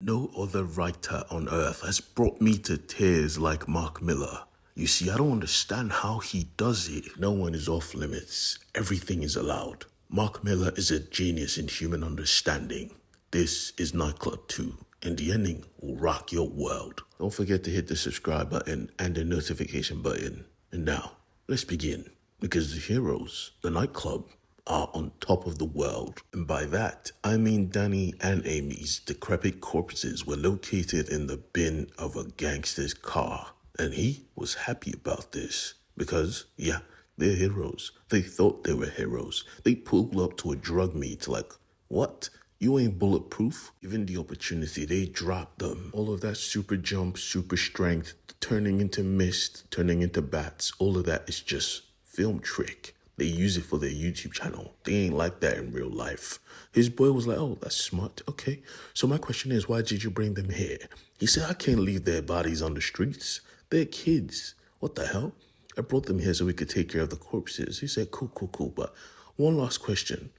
No other writer on earth has brought me to tears like Mark Millar. You see, I don't understand how he does it. No one is off limits. Everything is allowed. Mark Millar is a genius in human understanding. This is Nightclub 2, and the ending will rock your world. Don't forget to hit the subscribe button and the notification button. And now, let's begin. Because the heroes, the nightclub, are on top of the world. And by that, I mean Danny and Amy's decrepit corpses were located in the bin of a gangster's car. And he was happy about this. Because, yeah, they're heroes. They thought they were heroes. They pulled up to a drug meet like, what? You ain't bulletproof? Given the opportunity, they dropped them. All of that super jump, super strength, turning into mist, turning into bats, all of that is just film trick. They use it for their YouTube channel. They ain't like that in real life. His boy was like, oh, that's smart. Okay. So my question is, why did you bring them here? He said, I can't leave their bodies on the streets. They're kids. What the hell? I brought them here so we could take care of the corpses. He said, cool. But one last question.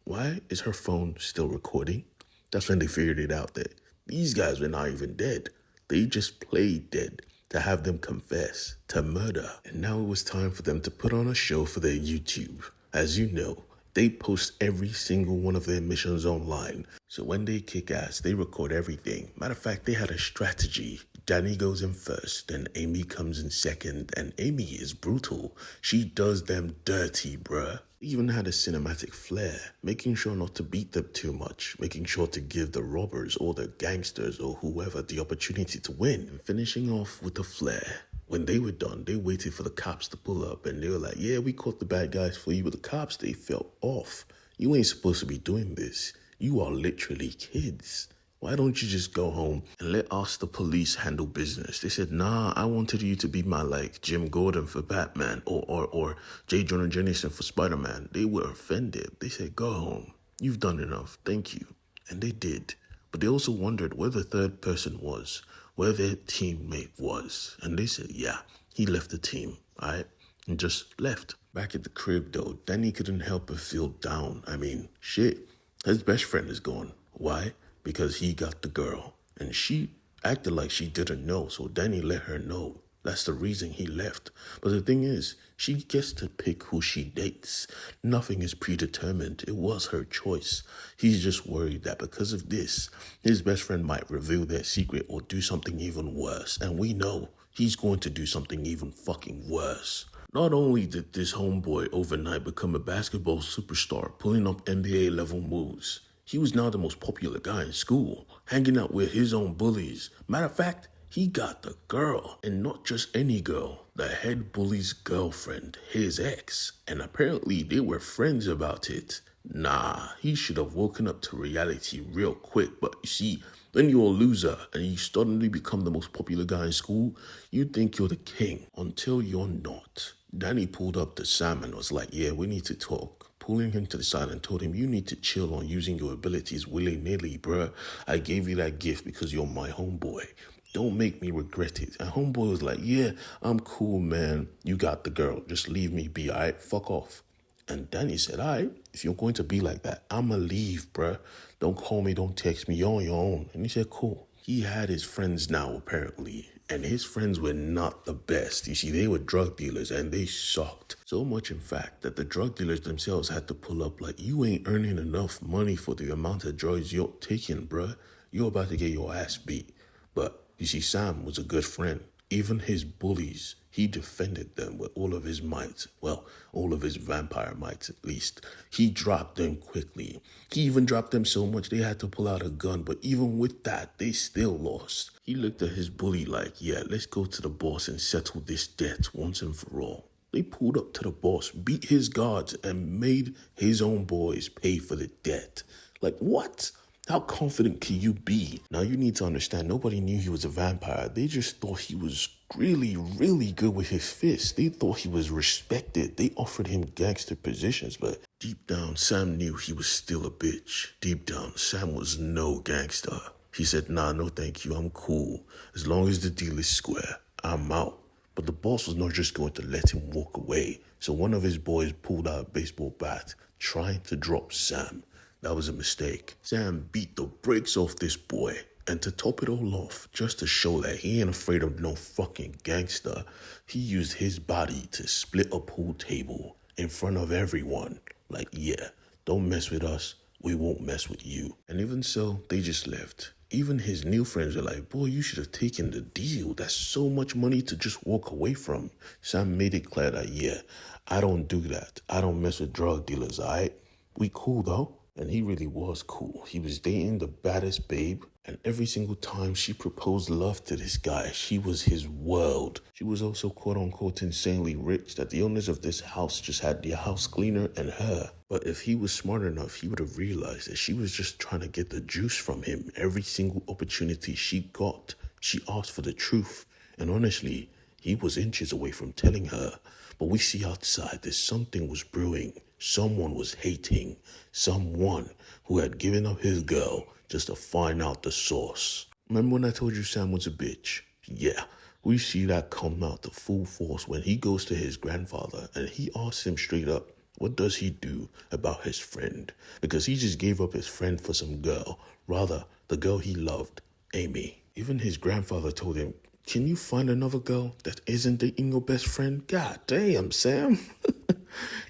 Why is her phone still recording? That's when they figured it out that these guys were not even dead. They just played dead to have them confess to murder. And now it was time for them to put on a show for their YouTube. As you know, they post every single one of their missions online. So when they kick ass, they record everything. Matter of fact, they had a strategy. Danny goes in first, then Amy comes in second, and Amy is brutal. She does them dirty, bruh. They even had a cinematic flair, making sure not to beat them too much, making sure to give the robbers or the gangsters or whoever the opportunity to win, and finishing off with a flair. When they were done, they waited for the cops to pull up, and they were like, yeah, we caught the bad guys for you, but the cops, they felt off. You ain't supposed to be doing this. You are literally kids. Why don't you just go home and let us, the police, handle business? They said, nah, I wanted you to be my, Jim Gordon for Batman or J. Jonah Jameson for Spider-Man. They were offended. They said, go home. You've done enough. Thank you. And they did. But they also wondered where the third person was, where their teammate was. And they said, yeah, he left the team, all right? And just left. Back at the crib, though, Danny couldn't help but feel down. I mean, shit, his best friend is gone. Why? Because he got the girl. And she acted like she didn't know, so Danny let her know. That's the reason he left. But the thing is, she gets to pick who she dates. Nothing is predetermined. It was her choice. He's just worried that because of this, his best friend might reveal their secret or do something even worse. And we know he's going to do something even fucking worse. Not only did this homeboy overnight become a basketball superstar, pulling up NBA level moves, he was now the most popular guy in school, hanging out with his own bullies. Matter of fact, he got the girl, and not just any girl, the head bully's girlfriend, his ex. And apparently they were friends about it. Nah, he should have woken up to reality real quick. But you see, when you're a loser and you suddenly become the most popular guy in school, you think you're the king until you're not. Danny pulled up to Sam and was like, yeah, we need to talk. Pulling him to the side and told him, you need to chill on using your abilities willy-nilly, bruh. I gave you that gift because you're my homeboy. Don't make me regret it. And homeboy was like, yeah, I'm cool, man. You got the girl. Just leave me be, all right? Fuck off. And Danny said, all right, if you're going to be like that, I'ma leave, bruh. Don't call me, don't text me. You're on your own. And he said, cool. He had his friends now, apparently. And his friends were not the best. You see, they were drug dealers and they sucked. So much, in fact, that the drug dealers themselves had to pull up like, you ain't earning enough money for the amount of drugs you're taking, bruh. You're about to get your ass beat. But you see, Sam was a good friend. Even his bullies, he defended them with all of his might. Well, all of his vampire might, at least. He dropped them quickly. He even dropped them so much they had to pull out a gun. But even with that, they still lost. He looked at his bully like, yeah, let's go to the boss and settle this debt once and for all. They pulled up to the boss, beat his guards, and made his own boys pay for the debt. Like, what? How confident can you be? Now, you need to understand, nobody knew he was a vampire. They just thought he was really, really good with his fists. They thought he was respected. They offered him gangster positions, but deep down, Sam knew he was still a bitch. Deep down, Sam was no gangster. He said, nah, no thank you, I'm cool. As long as the deal is square, I'm out. But the boss was not just going to let him walk away. So one of his boys pulled out a baseball bat, trying to drop Sam. That was a mistake. Sam beat the brakes off this boy. And to top it all off, just to show that he ain't afraid of no fucking gangster, he used his body to split a pool table in front of everyone. Like, yeah, don't mess with us, we won't mess with you. And even so, they just left. Even his new friends were like, boy, you should have taken the deal. That's so much money to just walk away from. Sam made it clear that, yeah, I don't do that. I don't mess with drug dealers, alright? We cool though. And he really was cool. He was dating the baddest babe, and every single time she proposed love to this guy, she was his world. She was also quote unquote insanely rich that the owners of this house just had their house cleaner and her. But if he was smart enough, he would have realized that she was just trying to get the juice from him. Every single opportunity she got, she asked for the truth. And honestly, he was inches away from telling her. But we see outside that something was brewing. Someone was hating. Someone who had given up his girl just to find out the source. Remember when I told you Sam was a bitch? Yeah, we see that come out to full force when he goes to his grandfather and he asks him straight up, what does he do about his friend? Because he just gave up his friend for some girl. Rather, the girl he loved, Amy. Even his grandfather told him, can you find another girl that isn't dating your best friend? God damn, Sam.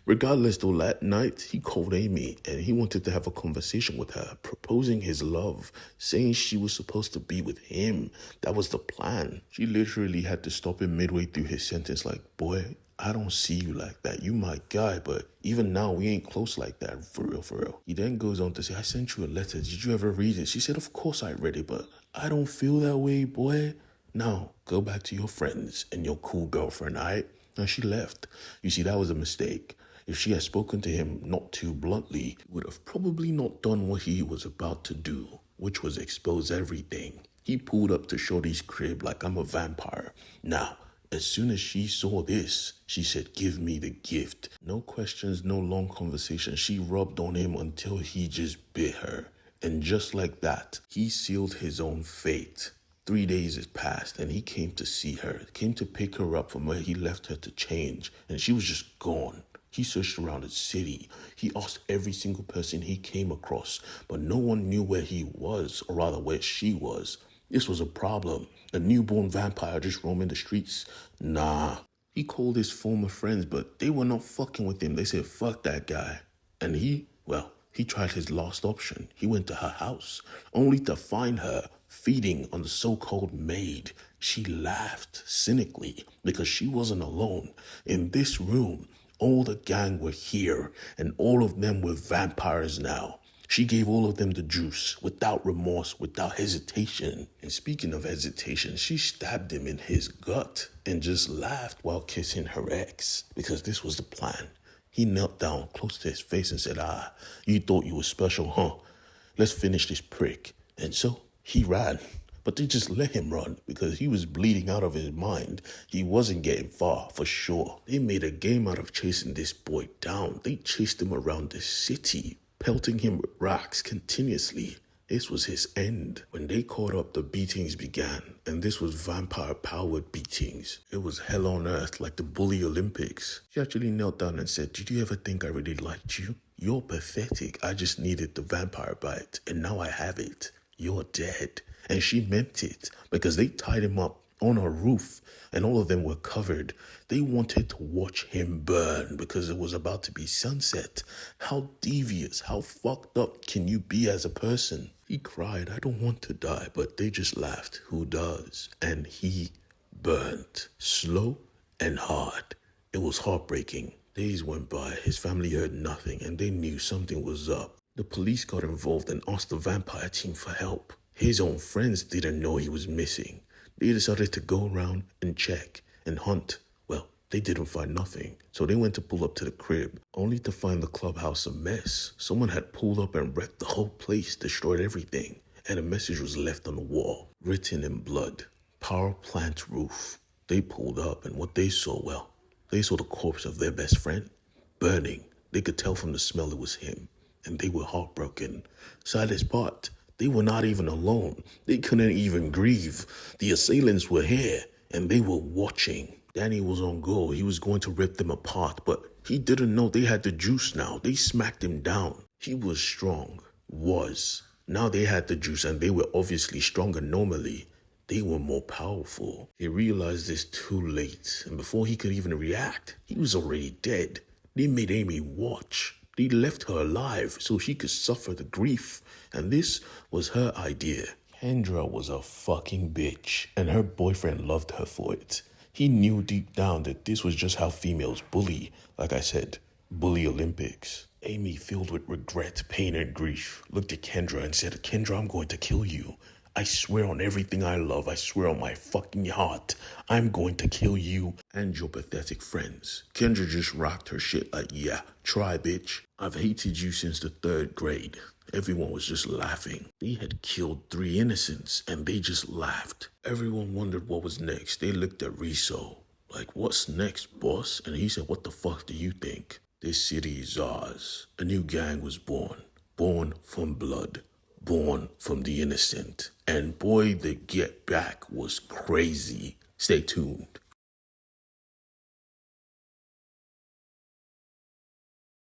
Regardless, though, that night, he called Amy and he wanted to have a conversation with her, proposing his love, saying she was supposed to be with him. That was the plan. She literally had to stop him midway through his sentence like, boy, I don't see you like that. You my guy, but even now, we ain't close like that, for real, for real. He then goes on to say, I sent you a letter. Did you ever read it? She said, of course I read it, but I don't feel that way, boy. Now, go back to your friends and your cool girlfriend, alright? And she left. You see, that was a mistake. If she had spoken to him not too bluntly, he would have probably not done what he was about to do, which was expose everything. He pulled up to Shorty's crib like I'm a vampire. Now, as soon as she saw this, she said, give me the gift. No questions, no long conversation. She rubbed on him until he just bit her. And just like that, he sealed his own fate. 3 days had passed and he came to see her, came to pick her up from where he left her to change, and she was just gone. He searched around the city. He asked every single person he came across, but no one knew where he was, or rather where she was. This was a problem. A newborn vampire just roaming the streets? Nah. He called his former friends, but they were not fucking with him. They said, fuck that guy. And he tried his last option. He went to her house, only to find her feeding on the so-called maid. She laughed cynically because she wasn't alone. In this room, all the gang were here, and all of them were vampires now. She gave all of them the juice, without remorse, without hesitation. And speaking of hesitation, she stabbed him in his gut and just laughed while kissing her ex, because this was the plan. He knelt down close to his face and said, you thought you were special, huh? Let's finish this prick. And so he ran. But they just let him run because he was bleeding out of his mind. He wasn't getting far, for sure. They made a game out of chasing this boy down. They chased him around the city, pelting him with rocks continuously. This was his end. When they caught up, the beatings began, and this was vampire-powered beatings. It was hell on earth, like the Bully Olympics. She actually knelt down and said, did you ever think I really liked you? You're pathetic. I just needed the vampire bite, and now I have it. You're dead. And she meant it, because they tied him up on a roof, and all of them were covered. They wanted to watch him burn because it was about to be sunset. How devious, how fucked up can you be as a person? He cried, I don't want to die, but they just laughed. Who does? And he burned, slow and hard. It was heartbreaking. Days went by, his family heard nothing, and they knew something was up. The police got involved and asked the vampire team for help. His own friends didn't know he was missing. They decided to go around and check and hunt. Well, they didn't find nothing, so they went to pull up to the crib, only to find the clubhouse a mess. Someone had pulled up and wrecked the whole place, destroyed everything, and a message was left on the wall, written in blood. Power plant roof. They pulled up, and what they saw, they saw the corpse of their best friend, burning. They could tell from the smell it was him, and they were heartbroken. Saddest part, they were not even alone. They couldn't even grieve. The assailants were here, and they were watching. Danny was on go. He was going to rip them apart, but he didn't know they had the juice now. They smacked him down. He was strong. Was. Now they had the juice and they were obviously stronger normally. They were more powerful. He realized this too late, and before he could even react, he was already dead. They made Amy watch. They left her alive so she could suffer the grief, and this was her idea. Kendra was a fucking bitch, and her boyfriend loved her for it. He knew deep down that this was just how females bully. Like I said, bully Olympics. Amy, filled with regret, pain, and grief, looked at Kendra and said, Kendra, I'm going to kill you. I swear on everything I love, I swear on my fucking heart, I'm going to kill you and your pathetic friends. Kendra just rocked her shit like, yeah, try, bitch. I've hated you since the 3rd grade. Everyone was just laughing. They had killed 3 innocents and they just laughed. Everyone wondered what was next. They looked at Riso like, what's next, boss? And he said, what the fuck do you think? This city is ours. A new gang was born. Born from blood. Born from the innocent. And boy, the get back was crazy. Stay tuned.